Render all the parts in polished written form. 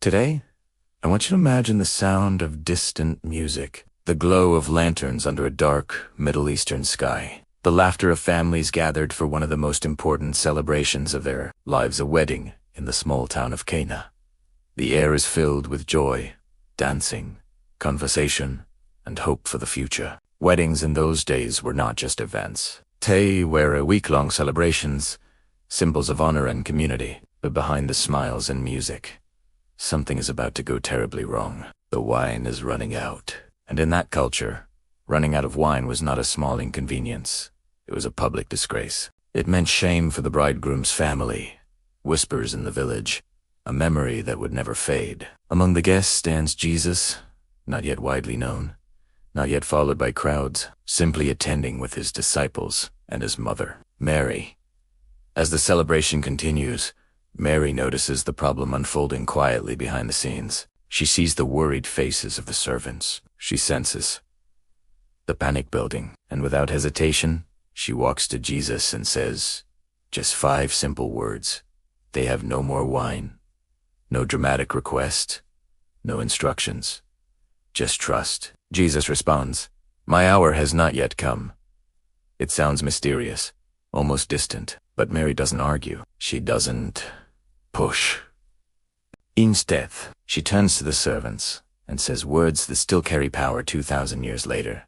Today, I want you to imagine the sound of distant music, the glow of lanterns under a dark Middle Eastern sky, the laughter of families gathered for one of the most important celebrations of their lives, a wedding in the small town of Cana. The air is filled with joy, dancing, conversation, and hope for the future. Weddings in those days were not just events. They were week-long celebrations, symbols of honor and community. But behind the smiles and music, something is about to go terribly wrong. The wine is running out. And in that culture, running out of wine was not a small inconvenience. It was a public disgrace. It meant shame for the bridegroom's family, whispers in the village, a memory that would never fade. Among the guests stands Jesus, not yet widely known, not yet followed by crowds, simply attending with his disciples and his mother, Mary. As the celebration continues, Mary notices the problem unfolding quietly behind the scenes. She sees the worried faces of the servants. She senses the panic building, and without hesitation, she walks to Jesus and says, just 5 simple words. They have no more wine. No dramatic request. No instructions. Just trust. Jesus responds, my hour has not yet come. It sounds mysterious, almost distant, but Mary doesn't argue. She doesn't push. Instead, she turns to the servants and says words that still carry power 2,000 years later.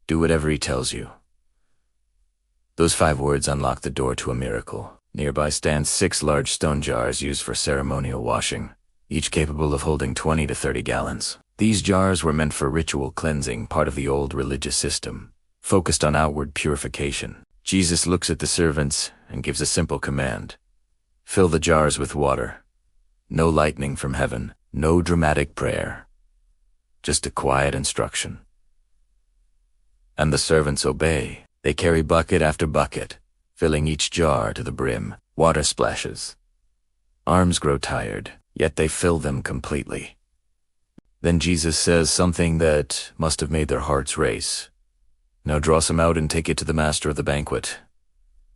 Do whatever he tells you. Those 5 words unlock the door to a miracle. Nearby stand 6 large stone jars used for ceremonial washing, each capable of holding 20 to 30 gallons. These jars were meant for ritual cleansing, part of the old religious system, focused on outward purification. Jesus looks at the servants and gives a simple command. Fill the jars with water. No lightning from heaven, no dramatic prayer. Just a quiet instruction. And the servants obey. They carry bucket after bucket, filling each jar to the brim. Water splashes. Arms grow tired, yet they fill them completely. Then Jesus says something that must have made their hearts race. Now draw some out and take it to the master of the banquet.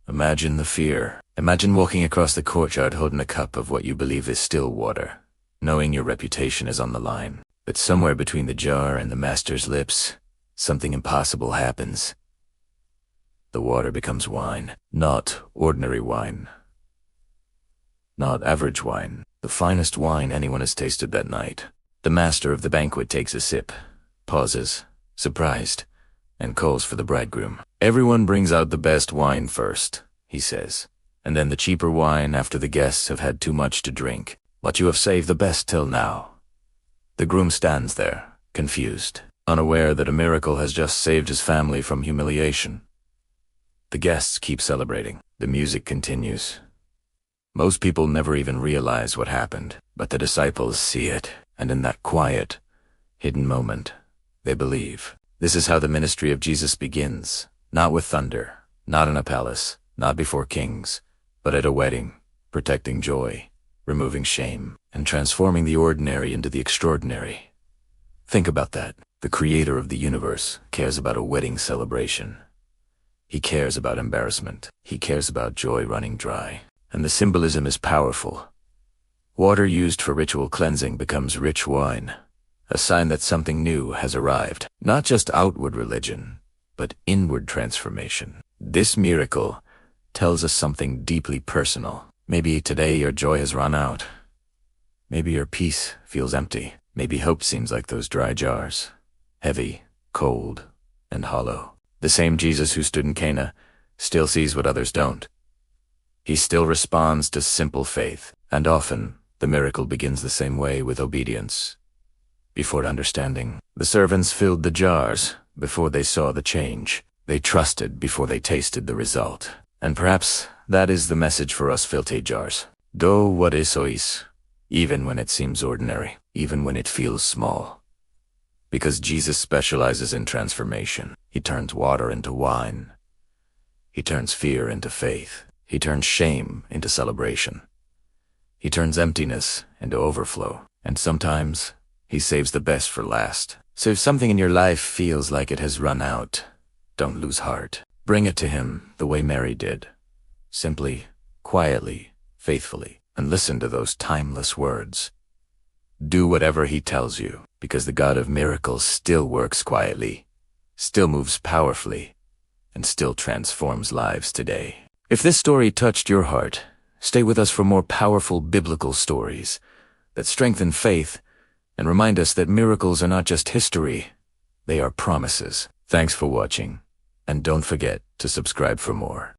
Imagine the fear. Imagine walking across the courtyard holding a cup of what you believe is still water, knowing your reputation is on the line. But somewhere between the jar and the master's lips, something impossible happens. The water becomes wine. Not ordinary wine. Not average wine. The finest wine anyone has tasted that night. The master of the banquet takes a sip, pauses, surprised, and calls for the bridegroom. Everyone brings out the best wine first, he says, and then the cheaper wine after the guests have had too much to drink. But you have saved the best till now. The groom stands there, confused, unaware that a miracle has just saved his family from humiliation. The guests keep celebrating. The music continues. Most people never even realize what happened, but the disciples see it, and in that quiet, hidden moment, they believe. This is how the ministry of Jesus begins, not with thunder, not in a palace, not before kings, but at a wedding, protecting joy, removing shame, and transforming the ordinary into the extraordinary. Think about that. The creator of the universe cares about a wedding celebration. He cares about embarrassment. He cares about joy running dry. And the symbolism is powerful. Water used for ritual cleansing becomes rich wine, a sign that something new has arrived. Not just outward religion, but inward transformation. This miracle tells us something deeply personal. Maybe today your joy has run out. Maybe your peace feels empty. Maybe hope seems like those dry jars, heavy, cold, and hollow. The same Jesus who stood in Cana still sees what others don't. He still responds to simple faith, and often the miracle begins the same way, with obedience. Before understanding, the servants filled the jars before they saw the change. They trusted before they tasted the result. And perhaps that is the message for us filter jars. Do what is sois, even when it seems ordinary, even when it feels small. Because Jesus specializes in transformation. He turns water into wine. He turns fear into faith. He turns shame into celebration. He turns emptiness into overflow. And sometimes, he saves the best for last. So if something in your life feels like it has run out, don't lose heart. Bring it to him the way Mary did. Simply, quietly, faithfully, and listen to those timeless words. Do whatever he tells you, because the God of miracles still works quietly, still moves powerfully, and still transforms lives today. If this story touched your heart, stay with us for more powerful biblical stories that strengthen faith and remind us that miracles are not just history, they are promises. Thanks for watching, and don't forget to subscribe for more.